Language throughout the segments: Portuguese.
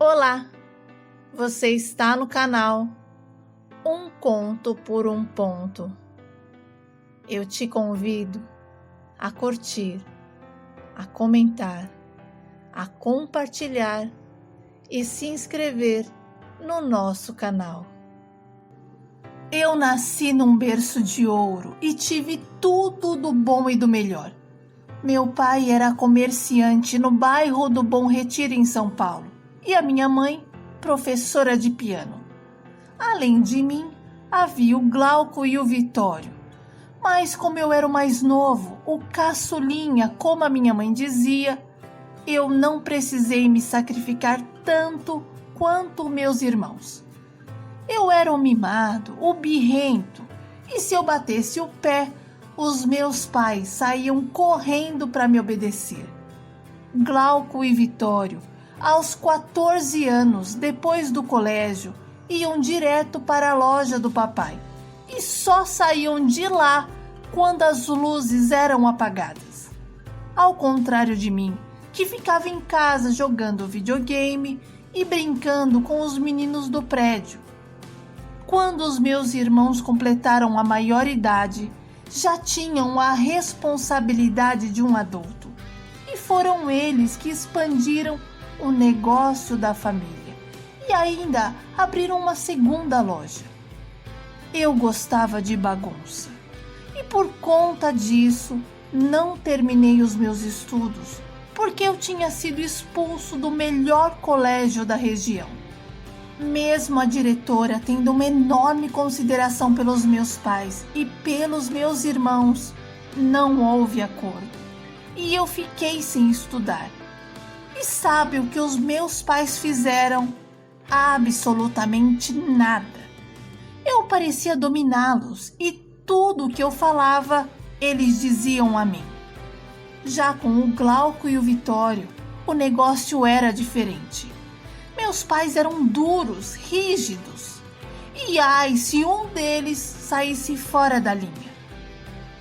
Olá, você está no canal Um Conto por um Ponto. Eu te convido a curtir, a comentar, a compartilhar e se inscrever no nosso canal. Eu nasci num berço de ouro e tive tudo do bom e do melhor. Meu pai era comerciante no bairro do Bom Retiro, em São Paulo, e a minha mãe, professora de piano. Além de mim, havia o Glauco e o Vitório. Mas como eu era o mais novo, o caçulinha, como a minha mãe dizia, eu não precisei me sacrificar tanto quanto meus irmãos. Eu era o mimado, o birrento, e se eu batesse o pé, os meus pais saíam correndo para me obedecer. Glauco e Vitório, aos 14 anos, depois do colégio, iam direto para a loja do papai e só saíam de lá quando as luzes eram apagadas. Ao contrário de mim, que ficava em casa jogando videogame e brincando com os meninos do prédio. Quando os meus irmãos completaram a maioridade, já tinham a responsabilidade de um adulto. E foram eles que expandiram o negócio da família e ainda abriram uma segunda loja. Eu gostava de bagunça e por conta disso não terminei os meus estudos porque eu tinha sido expulso do melhor colégio da região. Mesmo a diretora tendo uma enorme consideração pelos meus pais e pelos meus irmãos, não houve acordo e eu fiquei sem estudar. E sabe o que os meus pais fizeram? Absolutamente nada. Eu parecia dominá-los e tudo o que eu falava, eles diziam a mim. Já com o Glauco e o Vitório, o negócio era diferente. Meus pais eram duros, rígidos. E ai, se um deles saísse fora da linha.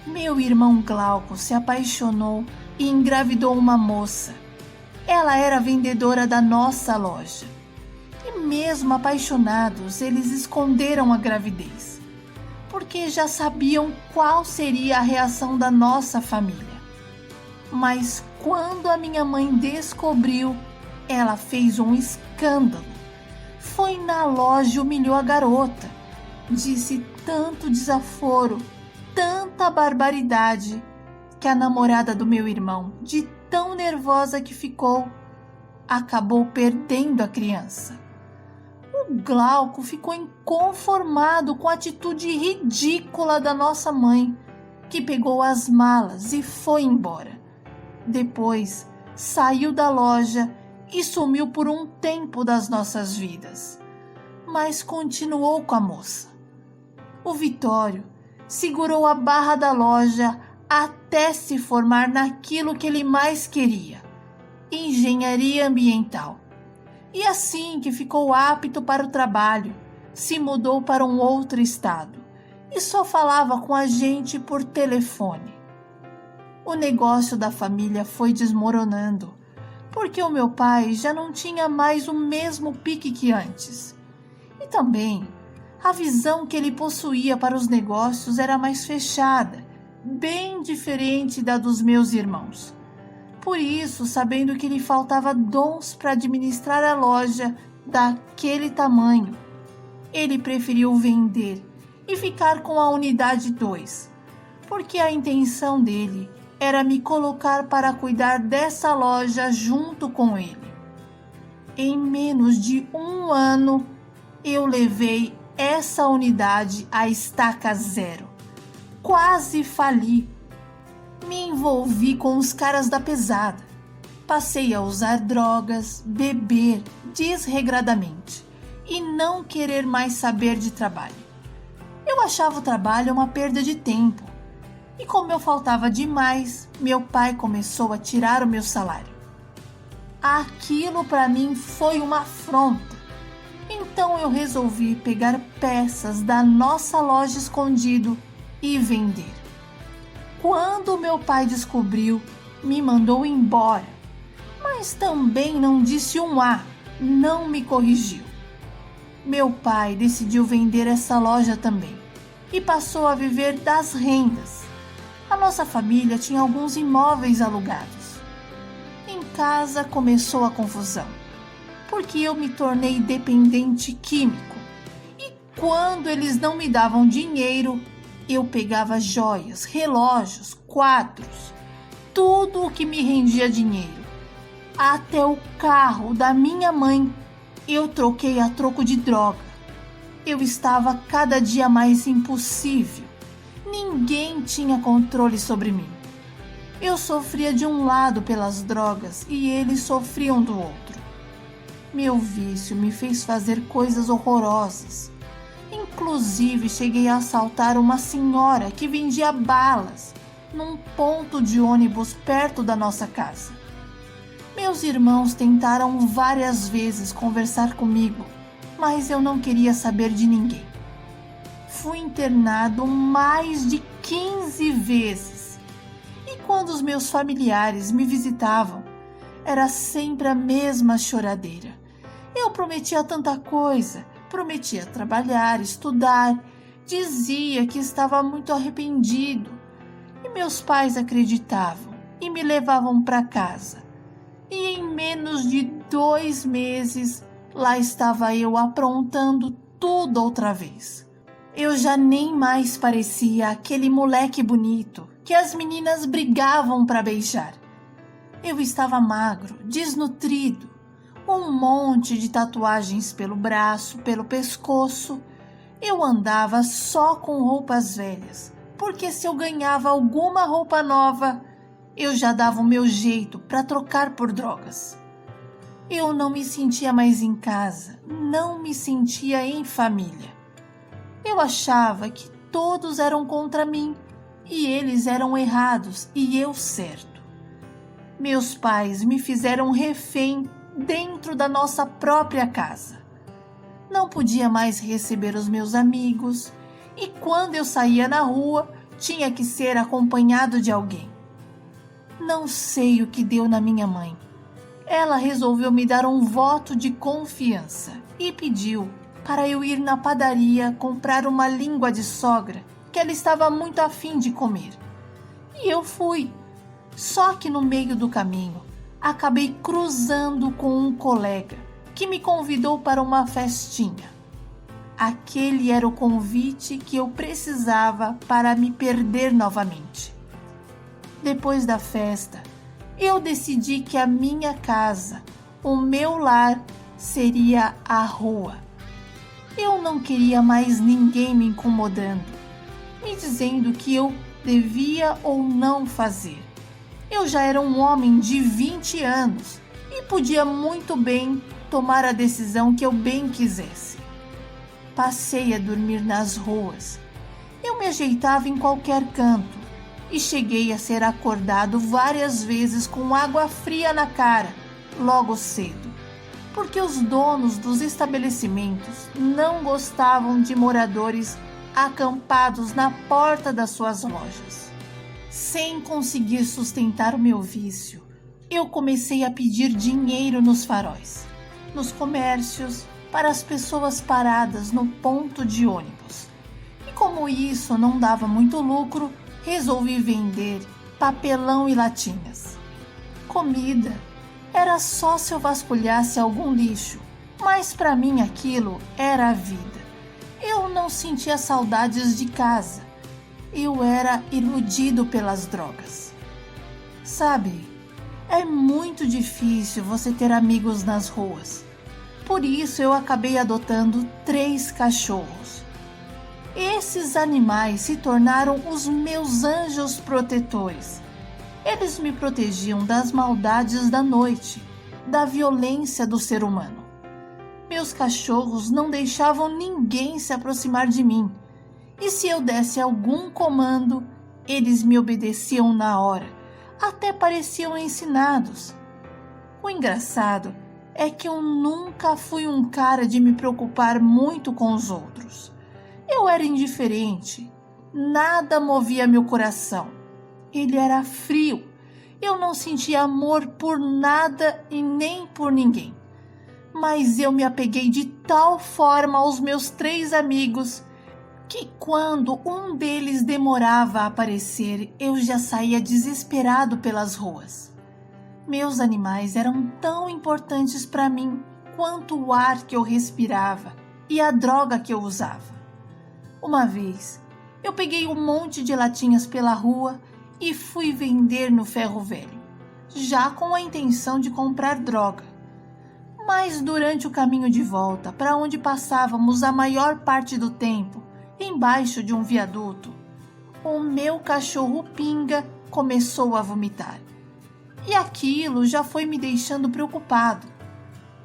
Meu irmão Glauco se apaixonou e engravidou uma moça. Ela era vendedora da nossa loja. E mesmo apaixonados, eles esconderam a gravidez, porque já sabiam qual seria a reação da nossa família. Mas quando a minha mãe descobriu, ela fez um escândalo. Foi na loja e humilhou a garota. Disse tanto desaforo, tanta barbaridade, que a namorada do meu irmão, de tão nervosa que ficou, acabou perdendo a criança. O Glauco ficou inconformado com a atitude ridícula da nossa mãe, que pegou as malas e foi embora. Depois, saiu da loja e sumiu por um tempo das nossas vidas, mas continuou com a moça. O Vitório segurou a barra da loja até se formar naquilo que ele mais queria, engenharia ambiental. E assim que ficou apto para o trabalho, se mudou para um outro estado e só falava com a gente por telefone. O negócio da família foi desmoronando, porque o meu pai já não tinha mais o mesmo pique que antes. E também, a visão que ele possuía para os negócios era mais fechada, bem diferente da dos meus irmãos. Por isso, sabendo que lhe faltava dons para administrar a loja daquele tamanho, ele preferiu vender e ficar com a unidade 2, porque a intenção dele era me colocar para cuidar dessa loja junto com ele. Em menos de um ano, eu levei essa unidade à estaca zero. Quase fali. Me envolvi com os caras da pesada. Passei a usar drogas, beber desregradamente e não querer mais saber de trabalho. Eu achava o trabalho uma perda de tempo. E como eu faltava demais, meu pai começou a tirar o meu salário. Aquilo para mim foi uma afronta. Então eu resolvi pegar peças da nossa loja escondido e vender. Quando meu pai descobriu, me mandou embora, mas também não disse um A, não me corrigiu. Meu pai decidiu vender essa loja também e passou a viver das rendas. A nossa família tinha alguns imóveis alugados. Em casa começou a confusão, porque eu me tornei dependente químico. E quando eles não me davam dinheiro, eu pegava joias, relógios, quadros, tudo o que me rendia dinheiro. Até o carro da minha mãe eu troquei a troco de droga. Eu estava cada dia mais impossível. Ninguém tinha controle sobre mim. Eu sofria de um lado pelas drogas e eles sofriam do outro. Meu vício me fez fazer coisas horrorosas. Inclusive, cheguei a assaltar uma senhora que vendia balas num ponto de ônibus perto da nossa casa. Meus irmãos tentaram várias vezes conversar comigo, mas eu não queria saber de ninguém. Fui internado mais de 15 vezes. E quando os meus familiares me visitavam, era sempre a mesma choradeira. Eu prometia tanta coisa, prometia trabalhar, estudar, dizia que estava muito arrependido. E meus pais acreditavam e me levavam para casa. E em menos de 2 meses, lá estava eu aprontando tudo outra vez. Eu já nem mais parecia aquele moleque bonito que as meninas brigavam para beijar. Eu estava magro, desnutrido, um monte de tatuagens pelo braço, pelo pescoço. Eu andava só com roupas velhas, porque se eu ganhava alguma roupa nova, eu já dava o meu jeito para trocar por drogas. Eu não me sentia mais em casa, não me sentia em família. Eu achava que todos eram contra mim e eles eram errados e eu certo. Meus pais me fizeram refém dentro da nossa própria casa. Não podia mais receber os meus amigos e quando eu saía na rua, tinha que ser acompanhado de alguém. Não sei o que deu na minha mãe. Ela resolveu me dar um voto de confiança e pediu para eu ir na padaria comprar uma língua de sogra que ela estava muito afim de comer. E eu fui. Só que no meio do caminho, acabei cruzando com um colega que me convidou para uma festinha. Aquele era o convite que eu precisava para me perder novamente. Depois da festa, eu decidi que a minha casa, o meu lar, seria a rua. Eu não queria mais ninguém me incomodando, me dizendo que eu devia ou não fazer. Eu já era um homem de 20 anos e podia muito bem tomar a decisão que eu bem quisesse. Passei a dormir nas ruas. Eu me ajeitava em qualquer canto e cheguei a ser acordado várias vezes com água fria na cara, logo cedo, porque os donos dos estabelecimentos não gostavam de moradores acampados na porta das suas lojas. Sem conseguir sustentar o meu vício, eu comecei a pedir dinheiro nos faróis, nos comércios, para as pessoas paradas no ponto de ônibus. E como isso não dava muito lucro, resolvi vender papelão e latinhas. Comida era só se eu vasculhasse algum lixo, mas para mim aquilo era a vida. Eu não sentia saudades de casa. Eu era iludido pelas drogas. Sabe, é muito difícil você ter amigos nas ruas. Por isso eu acabei adotando 3 cachorros. Esses animais se tornaram os meus anjos protetores. Eles me protegiam das maldades da noite, da violência do ser humano. Meus cachorros não deixavam ninguém se aproximar de mim. E se eu desse algum comando, eles me obedeciam na hora, até pareciam ensinados. O engraçado é que eu nunca fui um cara de me preocupar muito com os outros. Eu era indiferente, nada movia meu coração. Ele era frio, eu não sentia amor por nada e nem por ninguém. Mas eu me apeguei de tal forma aos meus 3 amigos que quando um deles demorava a aparecer, eu já saía desesperado pelas ruas. Meus animais eram tão importantes para mim quanto o ar que eu respirava e a droga que eu usava. Uma vez, eu peguei um monte de latinhas pela rua e fui vender no ferro velho, já com a intenção de comprar droga. Mas durante o caminho de volta, para onde passávamos a maior parte do tempo, embaixo de um viaduto, o meu cachorro Pinga começou a vomitar. E aquilo já foi me deixando preocupado.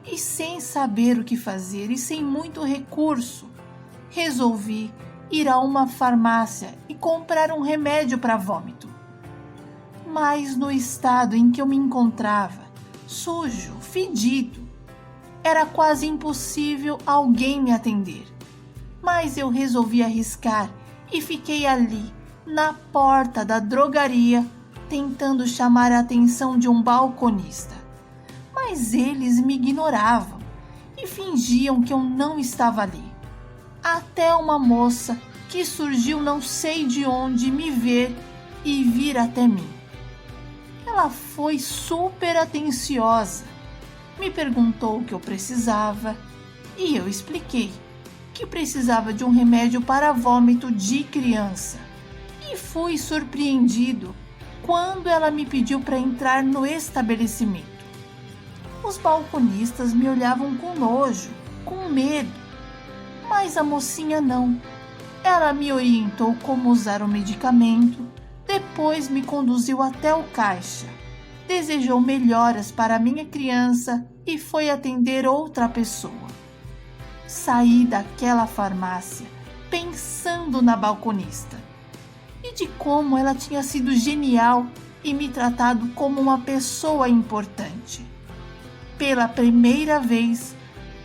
E sem saber o que fazer e sem muito recurso, resolvi ir a uma farmácia e comprar um remédio para vômito. Mas no estado em que eu me encontrava, sujo, fedido, era quase impossível alguém me atender. Mas eu resolvi arriscar e fiquei ali, na porta da drogaria, tentando chamar a atenção de um balconista. Mas eles me ignoravam e fingiam que eu não estava ali. Até uma moça que surgiu não sei de onde me ver e vir até mim. Ela foi super atenciosa, me perguntou o que eu precisava e eu expliquei que precisava de um remédio para vômito de criança. E fui surpreendido quando ela me pediu para entrar no estabelecimento. Os balconistas me olhavam com nojo, com medo, mas a mocinha não. Ela me orientou como usar o medicamento, depois me conduziu até o caixa, desejou melhoras para minha criança e foi atender outra pessoa. Saí daquela farmácia pensando na balconista e de como ela tinha sido genial e me tratado como uma pessoa importante. Pela primeira vez,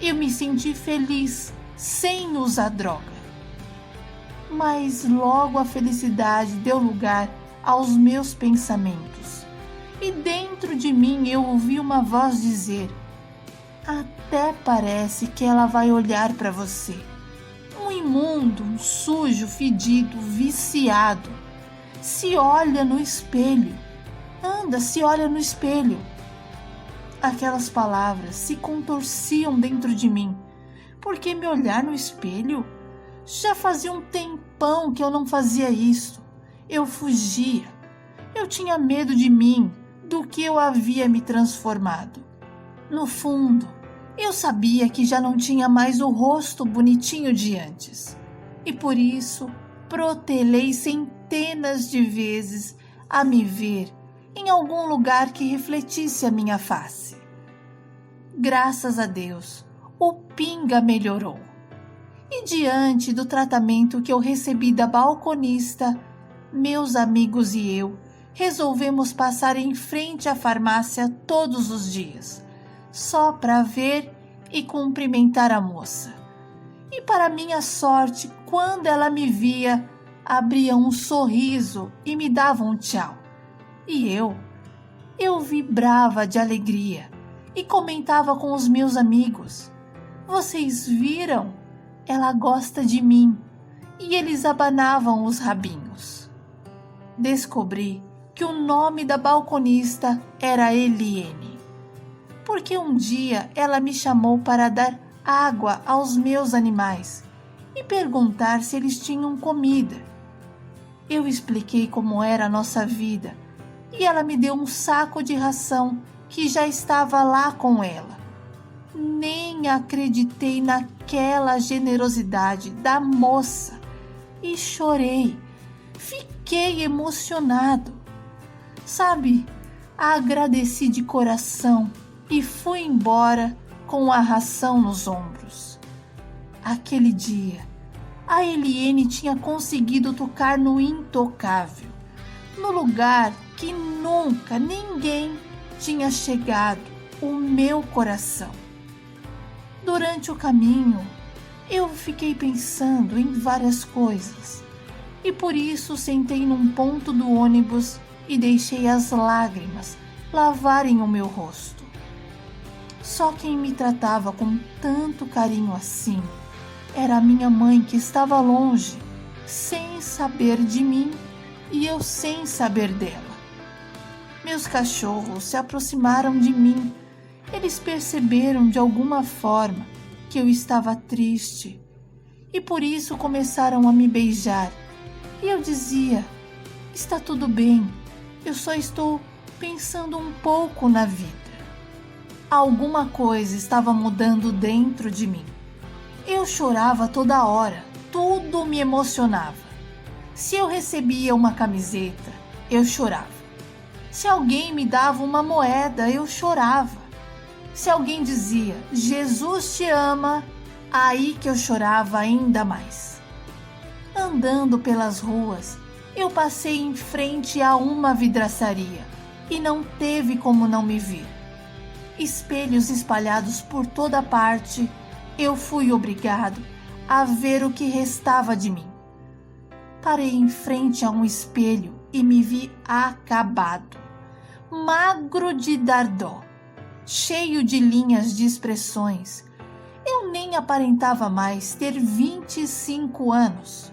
eu me senti feliz sem usar droga. Mas logo a felicidade deu lugar aos meus pensamentos. E dentro de mim eu ouvi uma voz dizer: até parece que ela vai olhar para você. Um imundo, um sujo, fedido, viciado. Se olha no espelho. Anda, se olha no espelho. Aquelas palavras se contorciam dentro de mim. Porque me olhar no espelho? Já fazia um tempão que eu não fazia isso. Eu fugia. Eu tinha medo de mim, do que eu havia me transformado. No fundo, eu sabia que já não tinha mais o rosto bonitinho de antes. E por isso, protelei centenas de vezes a me ver em algum lugar que refletisse a minha face. Graças a Deus, o Pinga melhorou. E diante do tratamento que eu recebi da balconista, meus amigos e eu resolvemos passar em frente à farmácia todos os dias, só para ver e cumprimentar a moça. E para minha sorte, quando ela me via, abria um sorriso e me dava um tchau. E eu vibrava de alegria e comentava com os meus amigos: vocês viram? Ela gosta de mim. E eles abanavam os rabinhos. Descobri que o nome da balconista era Eliene, porque um dia ela me chamou para dar água aos meus animais e perguntar se eles tinham comida. Eu expliquei como era a nossa vida e ela me deu um saco de ração que já estava lá com ela. Nem acreditei naquela generosidade da moça e chorei. Fiquei emocionado. Sabe, agradeci de coração e fui embora com a ração nos ombros. Aquele dia, a Eliene tinha conseguido tocar no intocável, no lugar que nunca ninguém tinha chegado, o meu coração. Durante o caminho, eu fiquei pensando em várias coisas e por isso sentei num ponto do ônibus e deixei as lágrimas lavarem o meu rosto. Só quem me tratava com tanto carinho assim era a minha mãe, que estava longe, sem saber de mim e eu sem saber dela. Meus cachorros se aproximaram de mim. Eles perceberam de alguma forma que eu estava triste e por isso começaram a me beijar. E eu dizia: está tudo bem, eu só estou pensando um pouco na vida. Alguma coisa estava mudando dentro de mim. Eu chorava toda hora, tudo me emocionava. Se eu recebia uma camiseta, eu chorava. Se alguém me dava uma moeda, eu chorava. Se alguém dizia: Jesus te ama, aí que eu chorava ainda mais. Andando pelas ruas, eu passei em frente a uma vidraçaria e não teve como não me ver. Espelhos espalhados por toda parte, eu fui obrigado a ver o que restava de mim. Parei em frente a um espelho e me vi acabado, magro de dar dó, cheio de linhas de expressões. Eu nem aparentava mais ter 25 anos.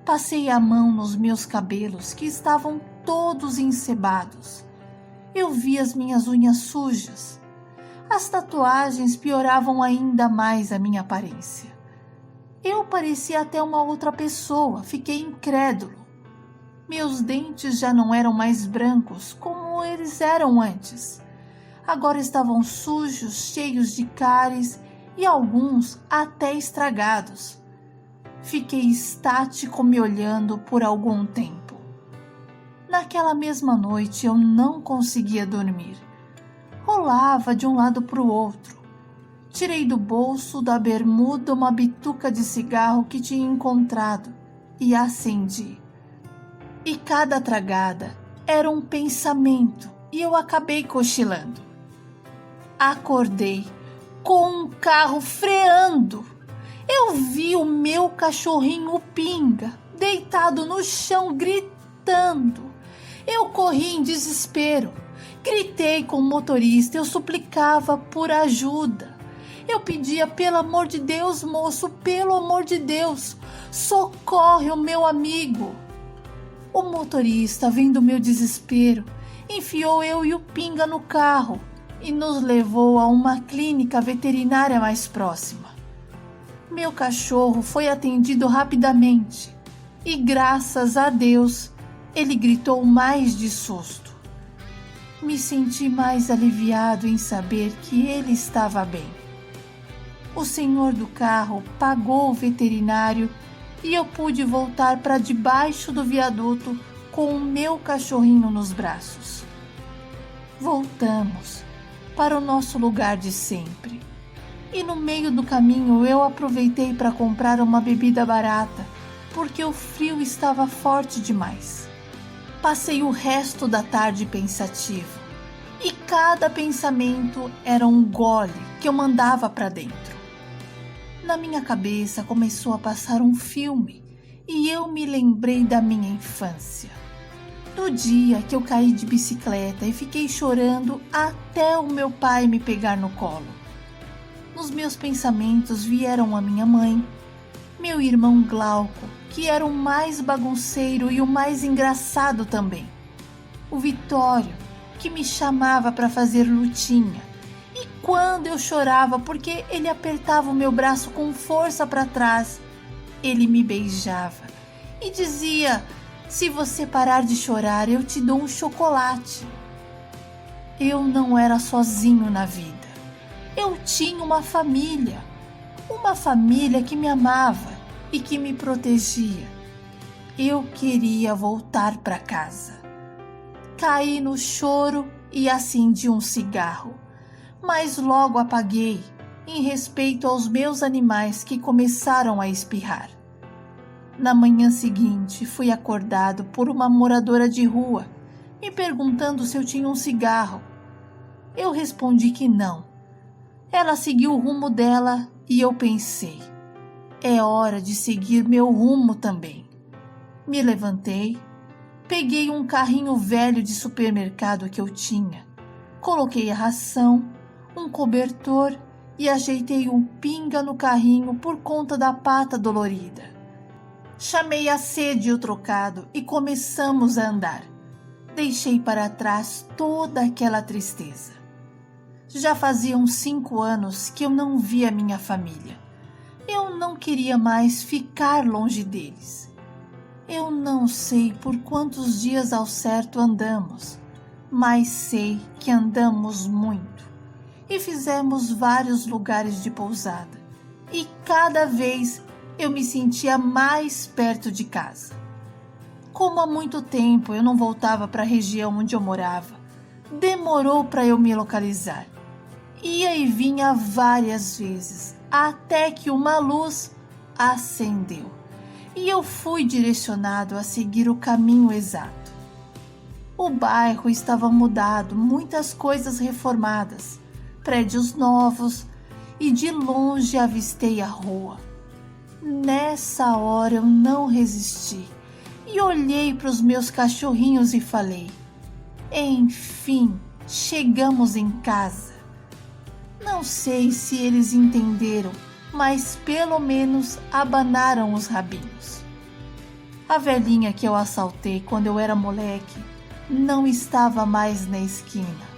Passei a mão nos meus cabelos, que estavam todos encebados. Eu vi as minhas unhas sujas. As tatuagens pioravam ainda mais a minha aparência. Eu parecia até uma outra pessoa, fiquei incrédulo. Meus dentes já não eram mais brancos como eles eram antes. Agora estavam sujos, cheios de cáries e alguns até estragados. Fiquei estático me olhando por algum tempo. Naquela mesma noite eu não conseguia dormir. Rolava de um lado para o outro. Tirei do bolso da bermuda uma bituca de cigarro que tinha encontrado e acendi. E cada tragada era um pensamento e eu acabei cochilando. Acordei com um carro freando. Eu vi o meu cachorrinho Pinga deitado no chão gritando. Eu corri em desespero. Gritei com o motorista, eu suplicava por ajuda. Eu pedia: pelo amor de Deus, moço, pelo amor de Deus, socorre o meu amigo. O motorista, vendo meu desespero, enfiou eu e o Pinga no carro e nos levou a uma clínica veterinária mais próxima. Meu cachorro foi atendido rapidamente e, graças a Deus, ele gritou mais de susto. Me senti mais aliviado em saber que ele estava bem. O senhor do carro pagou o veterinário e eu pude voltar para debaixo do viaduto com o meu cachorrinho nos braços. Voltamos para o nosso lugar de sempre. E no meio do caminho eu aproveitei para comprar uma bebida barata, porque o frio estava forte demais. Passei o resto da tarde pensativo, e cada pensamento era um gole que eu mandava para dentro. Na minha cabeça começou a passar um filme, e eu me lembrei da minha infância. Do dia que eu caí de bicicleta e fiquei chorando até o meu pai me pegar no colo. Nos meus pensamentos vieram a minha mãe, meu irmão Glauco, que era o mais bagunceiro e o mais engraçado também, o Vitório, que me chamava para fazer lutinha, e quando eu chorava porque ele apertava o meu braço com força para trás, ele me beijava e dizia: se você parar de chorar, eu te dou um chocolate. Eu não era sozinho na vida. Eu tinha uma família que me amava e que me protegia. Eu queria voltar para casa. Caí no choro e acendi um cigarro, mas logo apaguei, em respeito aos meus animais que começaram a espirrar. Na manhã seguinte, fui acordado por uma moradora de rua, me perguntando se eu tinha um cigarro. Eu respondi que não. Ela seguiu o rumo dela e eu pensei: é hora de seguir meu rumo também. Me levantei, peguei um carrinho velho de supermercado que eu tinha, coloquei a ração, um cobertor e ajeitei um pinga no carrinho por conta da pata dolorida. Chamei a sede e o trocado e começamos a andar. Deixei para trás toda aquela tristeza. Já faziam 5 anos que eu não via minha família. Eu não queria mais ficar longe deles. Eu não sei por quantos dias ao certo andamos, mas sei que andamos muito e fizemos vários lugares de pousada. E cada vez eu me sentia mais perto de casa. Como há muito tempo eu não voltava para a região onde eu morava, demorou para eu me localizar. Ia e vinha várias vezes, até que uma luz acendeu e eu fui direcionado a seguir o caminho exato. O bairro estava mudado, muitas coisas reformadas, prédios novos e de longe avistei a rua. Nessa hora eu não resisti e olhei para os meus cachorrinhos e falei: enfim, chegamos em casa. Não sei se eles entenderam, mas pelo menos abanaram os rabinhos. A velhinha que eu assaltei quando eu era moleque não estava mais na esquina.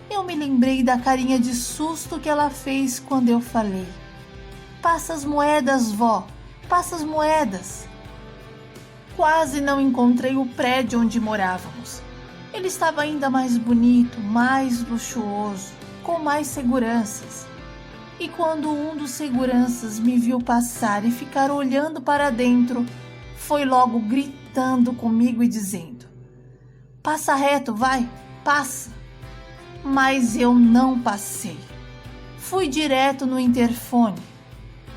Eu me lembrei da carinha de susto que ela fez quando eu falei: passa as moedas, vó, passa as moedas. Quase não encontrei o prédio onde morávamos. Ele estava ainda mais bonito, mais luxuoso, com mais seguranças. E quando um dos seguranças me viu passar e ficar olhando para dentro, foi logo gritando comigo e dizendo: passa reto, vai, passa. Mas eu não passei. Fui direto no interfone.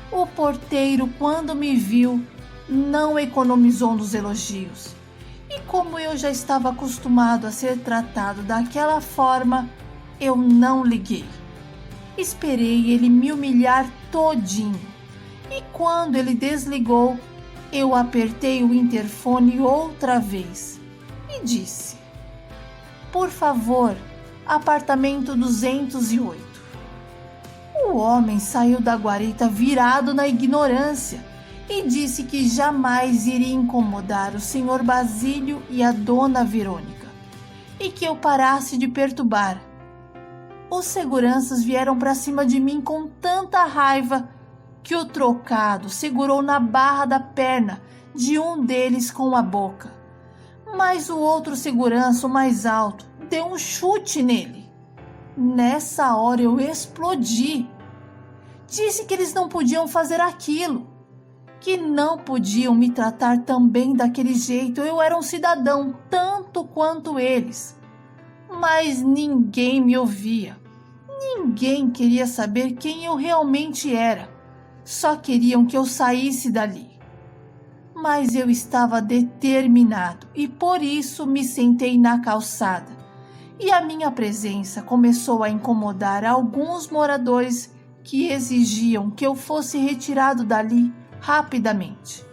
O porteiro, quando me viu, não economizou nos elogios. E como eu já estava acostumado a ser tratado daquela forma, eu não liguei. Esperei ele me humilhar todinho. E quando ele desligou, eu apertei o interfone outra vez e disse: por favor, apartamento 208. O homem saiu da guarita virado na ignorância e disse que jamais iria incomodar o senhor Basílio e a dona Verônica e que eu parasse de perturbar. Os seguranças vieram para cima de mim com tanta raiva que o trocado segurou na barra da perna de um deles com a boca. Mas o outro segurança, o mais alto, deu um chute nele. Nessa hora eu explodi. Disse que eles não podiam fazer aquilo, que não podiam me tratar também daquele jeito. Eu era um cidadão tanto quanto eles. Mas ninguém me ouvia. Ninguém queria saber quem eu realmente era. Só queriam que eu saísse dali. Mas eu estava determinado e por isso me sentei na calçada. E a minha presença começou a incomodar alguns moradores que exigiam que eu fosse retirado dali rapidamente.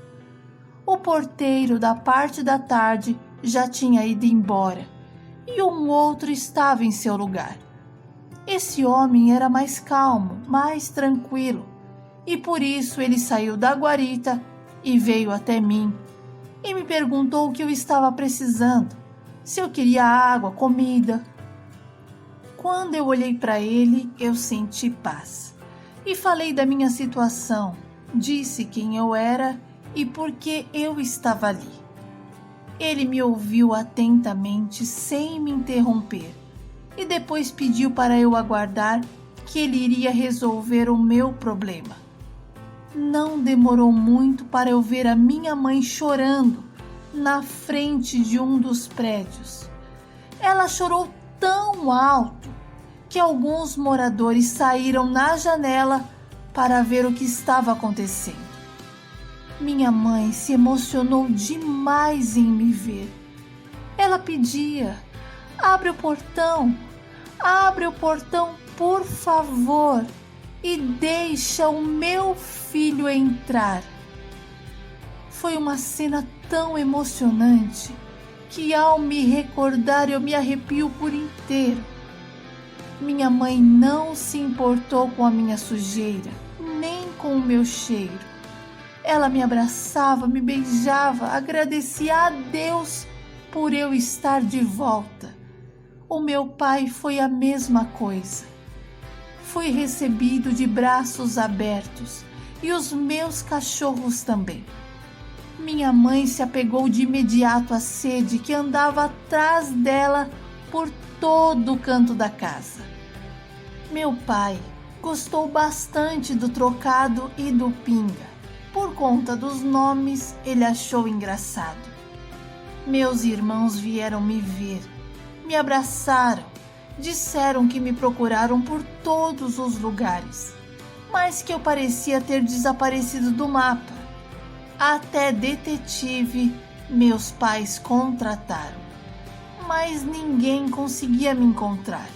O porteiro da parte da tarde já tinha ido embora e um outro estava em seu lugar. Esse homem era mais calmo, mais tranquilo, e por isso ele saiu da guarita e veio até mim e me perguntou o que eu estava precisando, se eu queria água, comida. Quando eu olhei para ele, eu senti paz e falei da minha situação, disse quem eu era e por que eu estava ali. Ele me ouviu atentamente sem me interromper e depois pediu para eu aguardar que ele iria resolver o meu problema. Não demorou muito para eu ver a minha mãe chorando na frente de um dos prédios. Ela chorou tão alto que alguns moradores saíram na janela para ver o que estava acontecendo. Minha mãe se emocionou demais em me ver. Ela pedia: abre o portão, por favor, e deixa o meu filho entrar. Foi uma cena tão emocionante que ao me recordar eu me arrepio por inteiro. Minha mãe não se importou com a minha sujeira, nem com o meu cheiro. Ela me abraçava, me beijava, agradecia a Deus por eu estar de volta. O meu pai foi a mesma coisa. Fui recebido de braços abertos e os meus cachorros também. Minha mãe se apegou de imediato à sede que andava atrás dela por todo o canto da casa. Meu pai gostou bastante do trocado e do pinga. Por conta dos nomes, ele achou engraçado. Meus irmãos vieram me ver, me abraçaram, disseram que me procuraram por todos os lugares, mas que eu parecia ter desaparecido do mapa. Até detetive meus pais contrataram, mas ninguém conseguia me encontrar.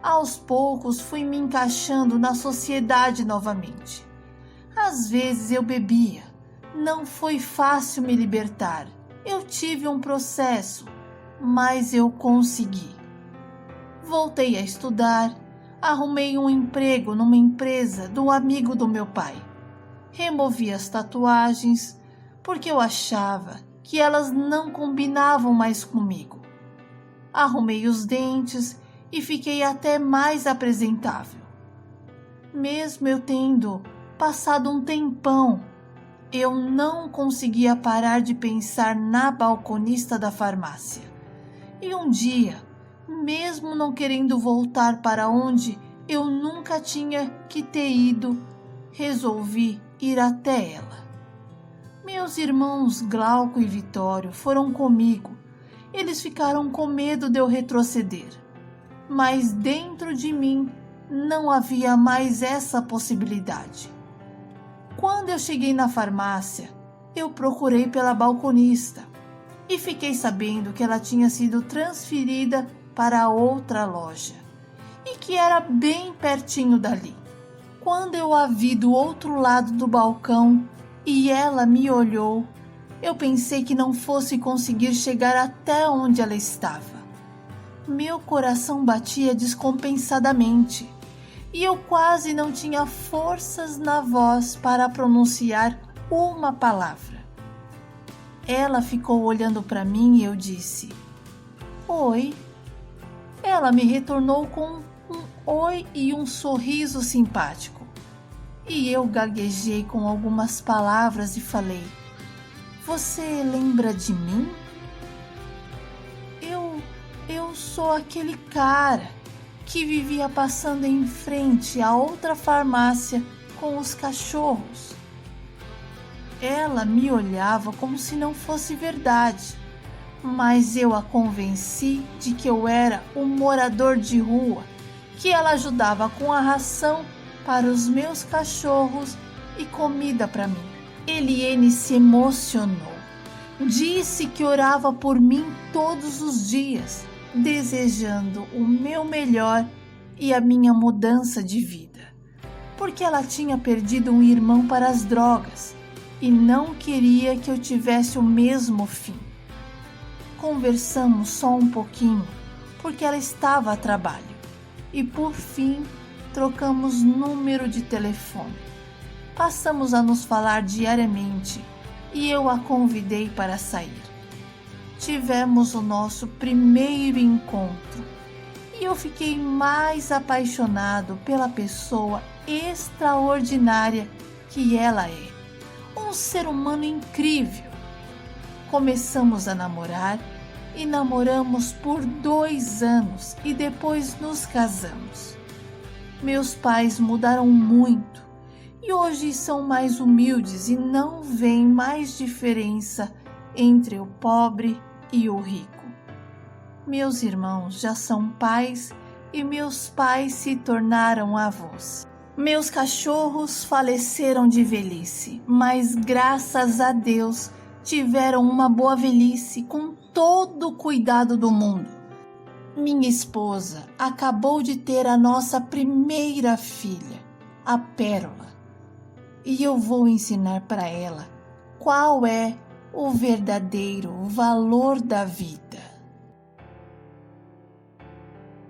Aos poucos fui me encaixando na sociedade novamente. Às vezes eu bebia, não foi fácil me libertar. Eu tive um processo, mas eu consegui. Voltei a estudar, arrumei um emprego numa empresa do amigo do meu pai. Removi as tatuagens porque eu achava que elas não combinavam mais comigo. Arrumei os dentes e fiquei até mais apresentável. Mesmo eu tendo passado um tempão, eu não conseguia parar de pensar na balconista da farmácia. E um dia, mesmo não querendo voltar para onde eu nunca tinha que ter ido, resolvi ir até ela. Meus irmãos Glauco e Vitório foram comigo. Eles ficaram com medo de eu retroceder. Mas dentro de mim não havia mais essa possibilidade. Quando eu cheguei na farmácia, eu procurei pela balconista e fiquei sabendo que ela tinha sido transferida para outra loja e que era bem pertinho dali. Quando eu a vi do outro lado do balcão e ela me olhou, eu pensei que não fosse conseguir chegar até onde ela estava. Meu coração batia descompensadamente e eu quase não tinha forças na voz para pronunciar uma palavra. Ela ficou olhando para mim e eu disse: "Oi". Ela me retornou com um oi e um sorriso simpático. E eu gaguejei com algumas palavras e falei: "Você lembra de mim? Eu sou aquele cara que vivia passando em frente a outra farmácia com os cachorros". Ela me olhava como se não fosse verdade, mas eu a convenci de que eu era um morador de rua, que ela ajudava com a ração para os meus cachorros e comida para mim. Eliene se emocionou, disse que orava por mim todos os dias, desejando o meu melhor e a minha mudança de vida, porque ela tinha perdido um irmão para as drogas e não queria que eu tivesse o mesmo fim. Conversamos só um pouquinho, porque ela estava a trabalho, e por fim trocamos número de telefone. Passamos a nos falar diariamente e eu a convidei para sair. Tivemos o nosso primeiro encontro e eu fiquei mais apaixonado pela pessoa extraordinária que ela é. Um ser humano incrível. Começamos a namorar e namoramos por 2 anos e depois nos casamos. Meus pais mudaram muito e hoje são mais humildes e não veem mais diferença entre o pobre e o rico. Meus irmãos já são pais e meus pais se tornaram avós. Meus cachorros faleceram de velhice, mas graças a Deus tiveram uma boa velhice com todo o cuidado do mundo. Minha esposa acabou de ter a nossa primeira filha, a Pérola, e eu vou ensinar para ela qual é o verdadeiro valor da vida.